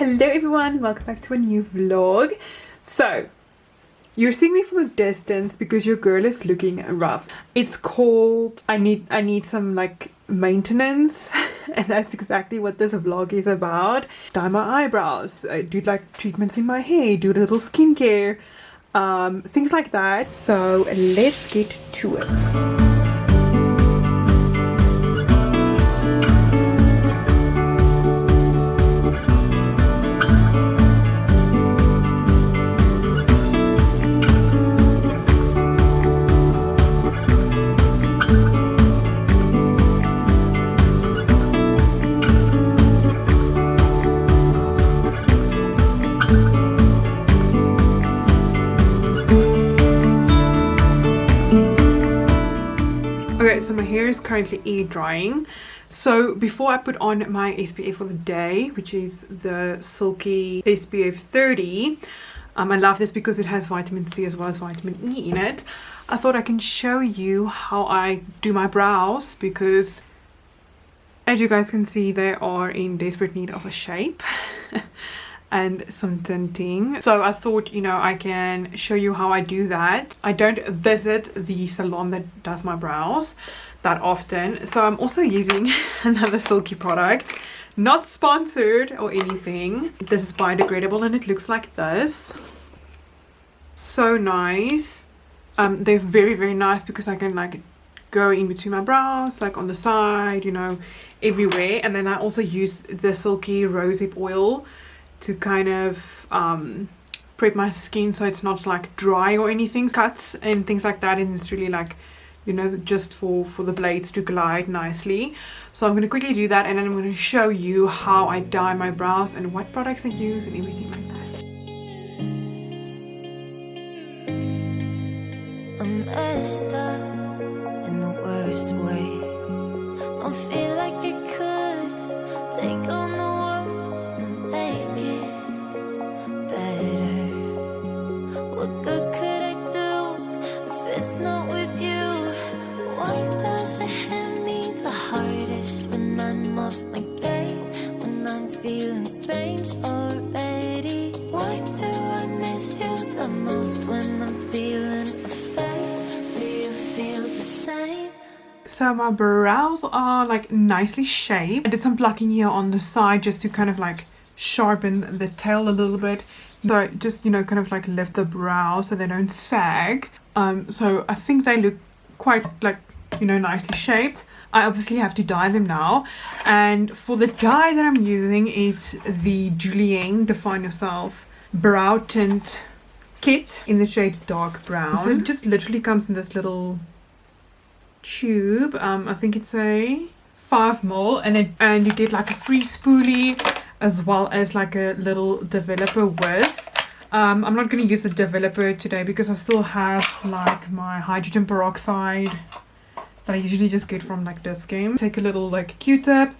Hello everyone, welcome back to a new vlog. So you're seeing me from a distance because your girl is looking rough. It's called I need some like maintenance and that's exactly what this vlog is about. Dye my eyebrows, do like treatments in my hair, do a little skincare, things like that. So let's get to it. Okay, so my hair is currently air drying. So before I put on my SPF for the day, which is the Silky SPF 30, I love this because it has vitamin C as well as vitamin E in it. I thought I can show you how I do my brows because as you guys can see, they are in desperate need of a shape and some tinting. So I thought, you know, I can show you how I do that. I don't visit the salon that does my brows that often, so I'm also using another Silky product, not sponsored or anything. This is biodegradable and it looks like this. So nice. They're very nice because I can like go in between my brows, like on the side, you know, everywhere. And then I also use the Silky rosehip oil to kind of prep my skin so it's not like dry or anything, cuts and things like that, and it's really like, you know, just for the blades to glide nicely. So I'm going to quickly do that and then I'm going to show you how I dye my brows and what products I use and everything like that. I'm messed up in the worst way. Don't feel like I could take on the world and make it better. What good could I do if it's not with you? Why does it hit me the hardest when I'm off my game, when I'm feeling strange already? Why do I miss you the most when I'm feeling afraid? Do you feel the same? So my brows are like nicely shaped. I did some plucking here on the side just to kind of like sharpen the tail a little bit. So just, you know, kind of like lift the brows so they don't sag. So I think they look quite like, you know, nicely shaped. I obviously have to dye them now, and for the dye that I'm using is the Julienne Define Yourself brow tint kit in the shade dark brown. So it just literally comes in this little tube. I think it's a 5ml, and you get like a free spoolie as well as like a little developer with. I'm not going to use the developer today because I still have like my hydrogen peroxide that I usually just get from like this game. Take a little like Q-tip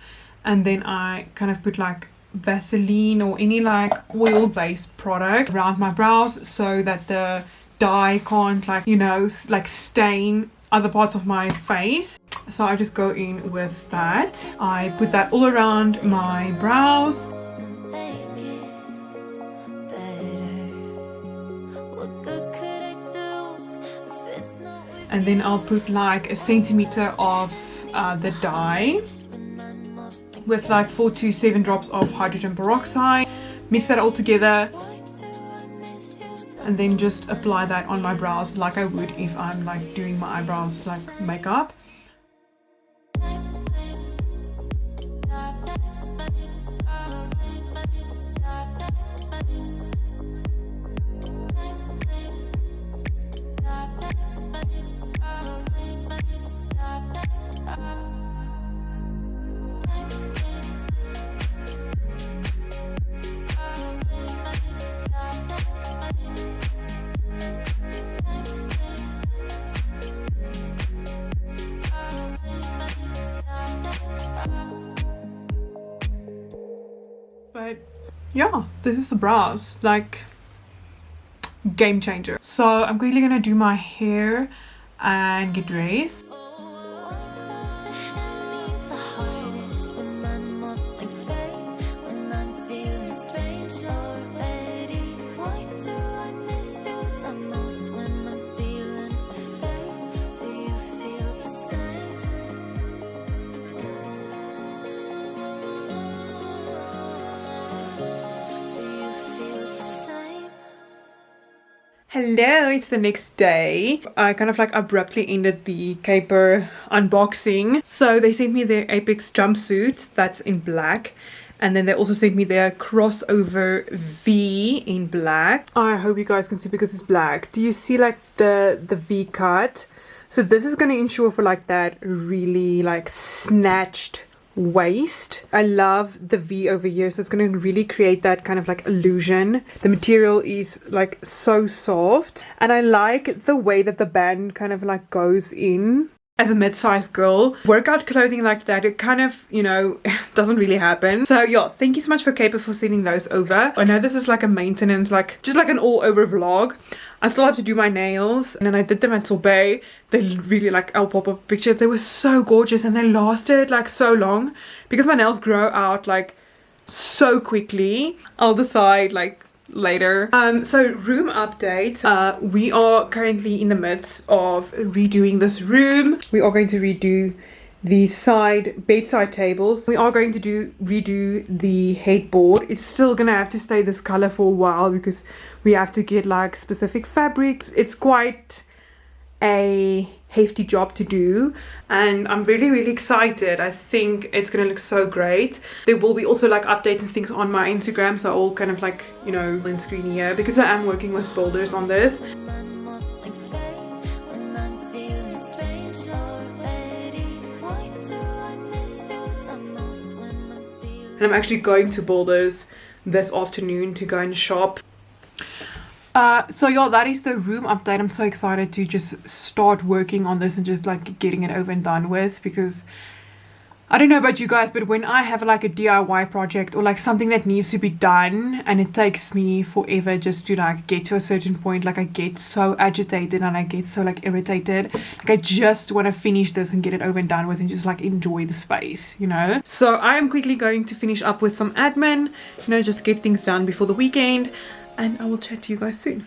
and then I kind of put like Vaseline or any like oil based product around my brows so that the dye can't like, you know, like stain other parts of my face. So I just go in with that. I put that all around my brows. And then I'll put like a centimeter of the dye with like 4 to 7 drops of hydrogen peroxide. Mix that all together and then just apply that on my brows like I would if I'm like doing my eyebrows like makeup. But yeah, this is the brows, like game changer. So I'm quickly gonna do my hair and get dressed. When I'm off my game, when I'm feeling strange. Hello, it's the next day. I kind of like abruptly ended the Caper unboxing. So they sent me their Apex jumpsuit that's in black. And then they also sent me their crossover V in black. I hope you guys can see because it's black. Do you see like the V cut? So this is going to ensure for like that really like snatched waist. I love the V over here, so it's going to really create that kind of like illusion. The material is like so soft, and I like the way that the band kind of like goes in. As a mid-sized girl, workout clothing like that, it kind of, you know, doesn't really happen. So yeah, thank you so much for Caper for sending those over. I know this is like a maintenance, like just like an all over vlog. I still have to do my nails, and then I did them at Sorbet. They really, like, I'll pop up a picture. They were so gorgeous, and they lasted like so long because my nails grow out like so quickly. I'll decide like later. So room update. We are currently in the midst of redoing this room. We are going to redo the bedside tables. We are going to redo the headboard. It's still gonna have to stay this color for a while because we have to get like specific fabrics. It's quite a hefty job to do, and I'm really excited. I think it's gonna look so great. There will be also like updates and things on my Instagram, so I'll kind of like, you know, on screen here because I am working with builders on this. And I'm actually going to Builders this afternoon to go and shop. So yeah, that is the room update. I'm so excited to just start working on this and just like getting it over and done with, because I don't know about you guys, but when I have like a DIY project or like something that needs to be done and it takes me forever just to like get to a certain point, like I get so agitated and I get so like irritated. Like I just want to finish this and get it over and done with and just like enjoy the space, you know. So I am quickly going to finish up with some admin, you know, just get things done before the weekend, and I will chat to you guys soon.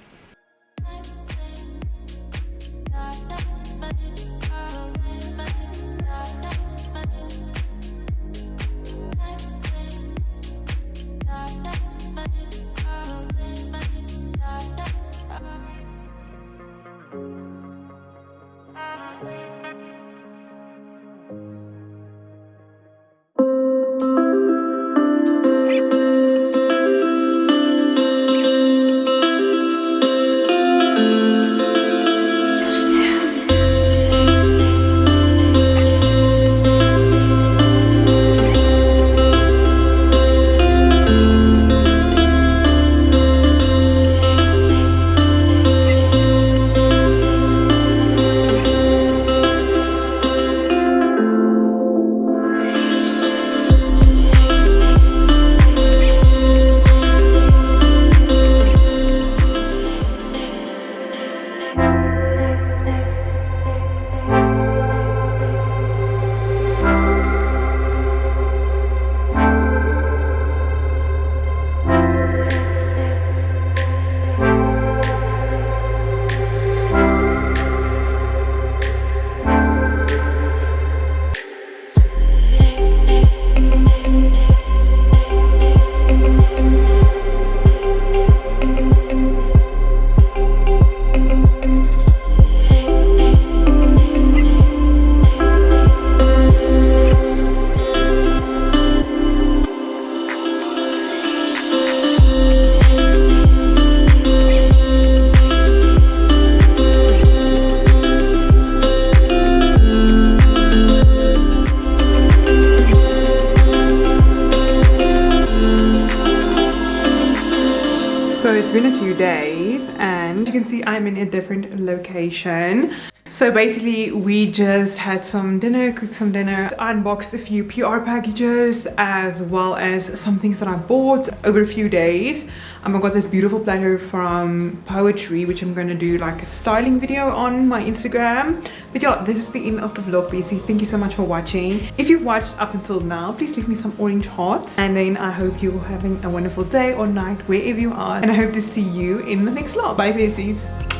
So it's been a few days and you can see I'm in a different location. So basically we just had some dinner, cooked some dinner, unboxed a few PR packages as well as some things that I bought over a few days. I got this beautiful platter from Poetry, which I'm going to do like a styling video on my Instagram. But yeah, this is the end of the vlog, BC. Thank you so much for watching. If you've watched up until now, please leave me some orange hearts. And then I hope you're having a wonderful day or night wherever you are. And I hope to see you in the next vlog. Bye, BCs.